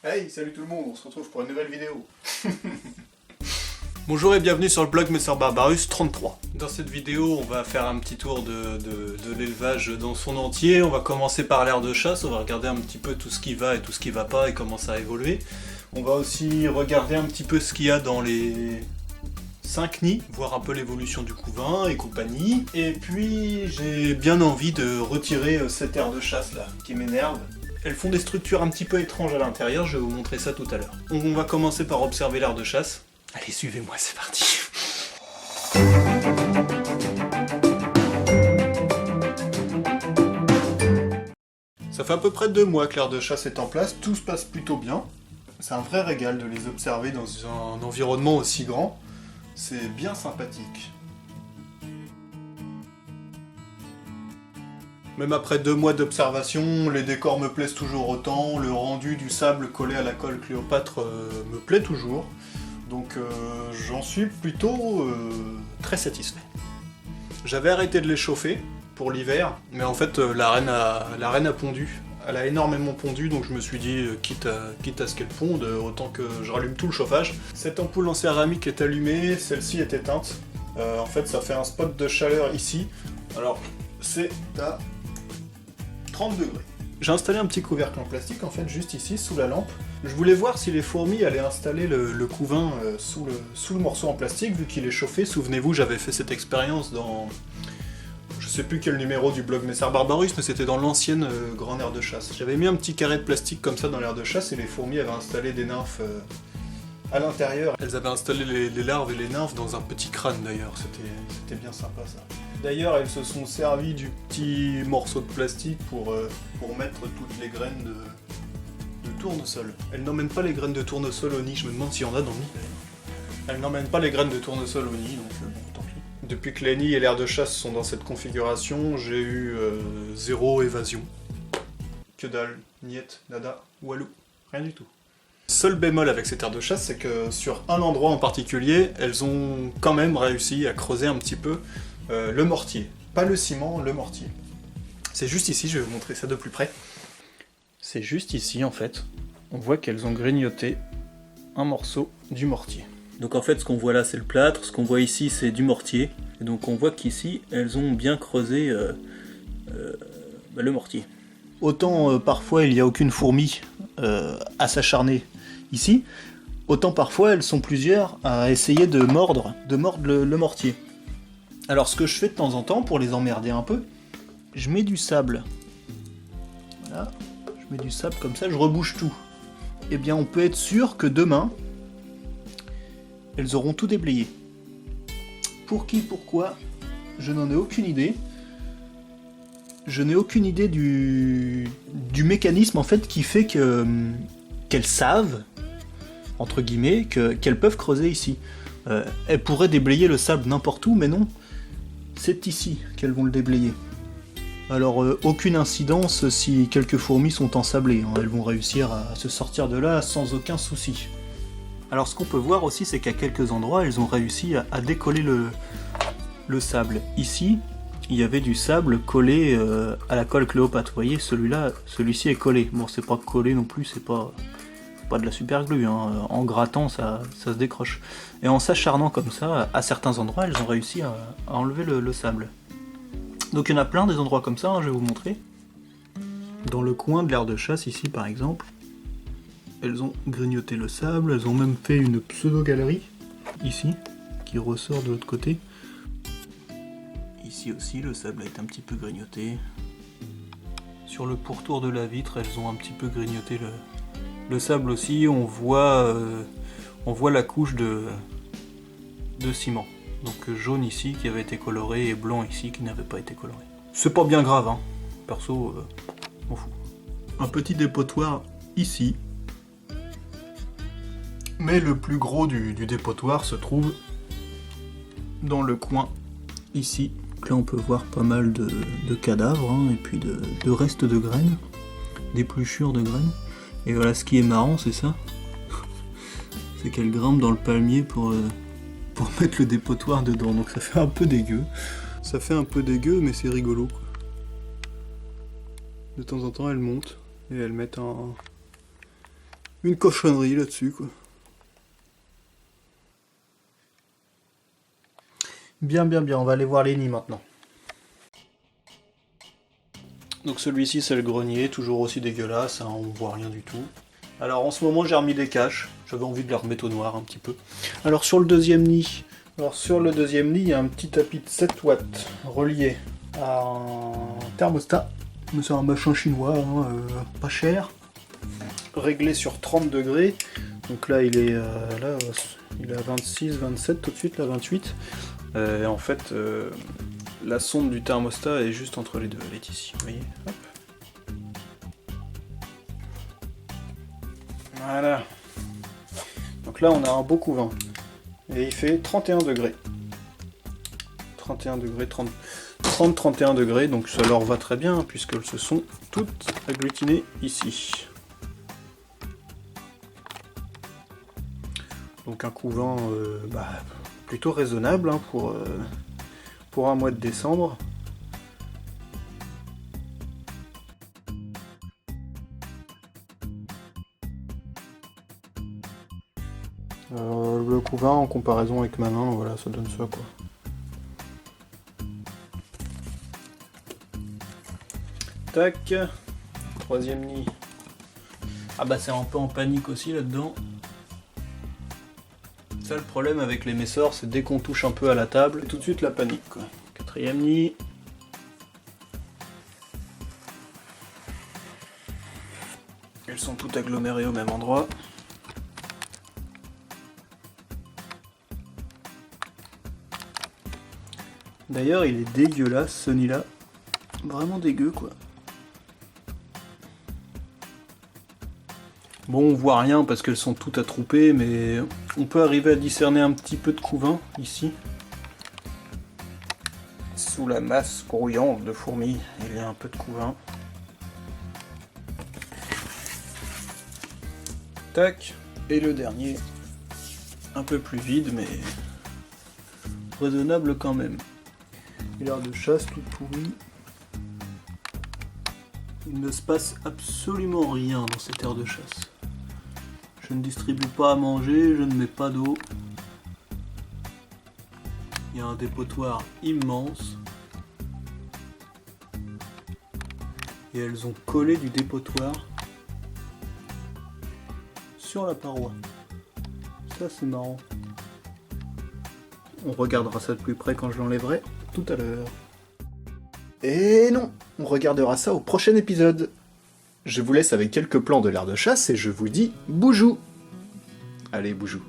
Hey, salut tout le monde, on se retrouve pour une nouvelle vidéo. Bonjour et bienvenue sur le blog Messer Barbarus 33. Dans cette vidéo, on va faire un petit tour de l'élevage dans son entier. On va commencer par l'aire de chasse, on va regarder un petit peu tout ce qui va et tout ce qui va pas et comment ça a évolué. On va aussi regarder un petit peu ce qu'il y a dans les 5 nids, voir un peu l'évolution du couvain et compagnie. Et puis, j'ai bien envie de retirer cette aire de chasse là, qui m'énerve. Elles font des structures un petit peu étranges à l'intérieur, je vais vous montrer ça tout à l'heure. On va commencer par observer l'aire de chasse. Allez, suivez-moi, c'est parti. Ça fait à peu près 2 mois que l'aire de chasse est en place, tout se passe plutôt bien. C'est un vrai régal de les observer dans un environnement aussi grand. C'est bien sympathique. Même après 2 mois d'observation, les décors me plaisent toujours autant, le rendu du sable collé à la colle Cléopâtre me plaît toujours. Donc j'en suis plutôt très satisfait. J'avais arrêté de les chauffer pour l'hiver, mais en fait la reine a pondu. Elle a énormément pondu, donc je me suis dit, quitte à ce qu'elle ponde, autant que je rallume tout le chauffage. Cette ampoule en céramique est allumée, celle-ci est éteinte. En fait ça fait un spot de chaleur ici. Alors c'est à 30 degrés. J'ai installé un petit couvercle en plastique en fait juste ici sous la lampe. Je voulais voir si les fourmis allaient installer le couvain sous le morceau en plastique vu qu'il est chauffé. Souvenez-vous, j'avais fait cette expérience dans... Je sais plus quel numéro du blog Messer Barbarus, mais c'était dans l'ancienne grande aire de chasse. J'avais mis un petit carré de plastique comme ça dans l'aire de chasse et les fourmis avaient installé des nymphes à l'intérieur. Elles avaient installé les larves et les nymphes dans un petit crâne d'ailleurs, c'était bien sympa ça. D'ailleurs, elles se sont servies du petit morceau de plastique pour mettre toutes les graines de tournesol. Elles n'emmènent pas les graines de tournesol au nid, je me demande s'il y en a dans le nid d'ailleurs. Elles n'emmènent pas les graines de tournesol au nid, donc bon, tant pis. Depuis que les nids et l'aire de chasse sont dans cette configuration, j'ai eu 0 évasion. Que dalle, niet, nada, walou, rien du tout. Seul bémol avec cette aire de chasse, c'est que sur un endroit en particulier, elles ont quand même réussi à creuser un petit peu le mortier. Pas le ciment, le mortier. C'est juste ici, je vais vous montrer ça de plus près. C'est juste ici en fait, on voit qu'elles ont grignoté un morceau du mortier. Donc en fait ce qu'on voit là c'est le plâtre, ce qu'on voit ici c'est du mortier. Et donc on voit qu'ici elles ont bien creusé le mortier. Autant parfois il n'y a aucune fourmi à s'acharner ici, autant parfois elles sont plusieurs à essayer de mordre le mortier. Alors ce que je fais de temps en temps pour les emmerder un peu, je mets du sable. Voilà, je mets du sable comme ça, je rebouche tout. Eh bien on peut être sûr que demain, elles auront tout déblayé. Pour qui, pourquoi, je n'en ai aucune idée. Je n'ai aucune idée du mécanisme en fait qui fait qu'elles savent, entre guillemets, qu'elles peuvent creuser ici. Elles pourraient déblayer le sable n'importe où, mais non. C'est ici qu'elles vont le déblayer. Alors aucune incidence si quelques fourmis sont ensablées, hein. Elles vont réussir à se sortir de là sans aucun souci. Alors ce qu'on peut voir aussi, c'est qu'à quelques endroits, elles ont réussi à décoller le sable. Ici, il y avait du sable collé à la colle Cléopâtre. Vous voyez, celui-ci est collé. Bon, c'est pas collé non plus, c'est pas de la super glue, hein. En grattant, ça se décroche. Et en s'acharnant comme ça, à certains endroits, elles ont réussi à enlever le sable. Donc il y en a plein des endroits comme ça, hein, je vais vous montrer. Dans le coin de l'aire de chasse, ici par exemple, elles ont grignoté le sable, elles ont même fait une pseudo-galerie, ici, qui ressort de l'autre côté. Ici aussi, le sable a été un petit peu grignoté. Sur le pourtour de la vitre, elles ont un petit peu grignoté le sable aussi. On voit la couche de ciment. Donc jaune ici qui avait été coloré et blanc ici qui n'avait pas été coloré. C'est pas bien grave, hein. Perso, m'en fous. Un petit dépotoir ici. Mais le plus gros du dépotoir se trouve dans le coin ici. Là on peut voir pas mal de cadavres, hein, et puis de restes de graines, d'épluchures de graines. Et voilà, ce qui est marrant c'est ça, c'est qu'elle grimpe dans le palmier pour mettre le dépotoir dedans, donc ça fait un peu dégueu. Ça fait un peu dégueu, mais c'est rigolo, quoi. De temps en temps, elles montent et elles mettent une cochonnerie là-dessus, quoi. Bien, on va aller voir les nids maintenant. Donc celui-ci c'est le grenier, toujours aussi dégueulasse, hein, on voit rien du tout. Alors en ce moment j'ai remis des caches, j'avais envie de les remettre au noir un petit peu. Alors sur le deuxième nid, il y a un petit tapis de 7 watts relié à un thermostat. Mais c'est un machin chinois, hein, pas cher. Réglé sur 30 degrés. Donc là il est il est à 26, 27 tout de suite, là 28. En fait, la sonde du thermostat est juste entre les deux, elle est ici, vous voyez. Hop. Voilà. Donc là, on a un beau couvain. Et il fait 31 degrés. 31 degrés, 30-31 degrés, donc ça leur va très bien, puisqu'elles se sont toutes agglutinées ici. Donc un couvain plutôt raisonnable hein, pour un mois de décembre. Le couvain en comparaison avec ma main, voilà, ça donne ça quoi. Tac, troisième nid. Ah bah c'est un peu en panique aussi là-dedans. Ça le problème avec les messors, c'est dès qu'on touche un peu à la table, tout de suite la panique quoi. Quatrième nid. Elles sont toutes agglomérées au même endroit. D'ailleurs il est dégueulasse ce nid là. Vraiment dégueu quoi. Bon, on voit rien parce qu'elles sont toutes attroupées, mais on peut arriver à discerner un petit peu de couvain, ici. Sous la masse grouillante de fourmis, il y a un peu de couvain. Tac, et le dernier, un peu plus vide, mais raisonnable quand même. Et l'air de chasse tout pourri. Il ne se passe absolument rien dans cette aire de chasse. Je ne distribue pas à manger, je ne mets pas d'eau. Il y a un dépotoir immense. Et elles ont collé du dépotoir sur la paroi. Ça c'est marrant. On regardera ça de plus près quand je l'enlèverai tout à l'heure. Et non, on regardera ça au prochain épisode. Je vous laisse avec quelques plans de l'aire de chasse et je vous dis boujou. Allez, boujou.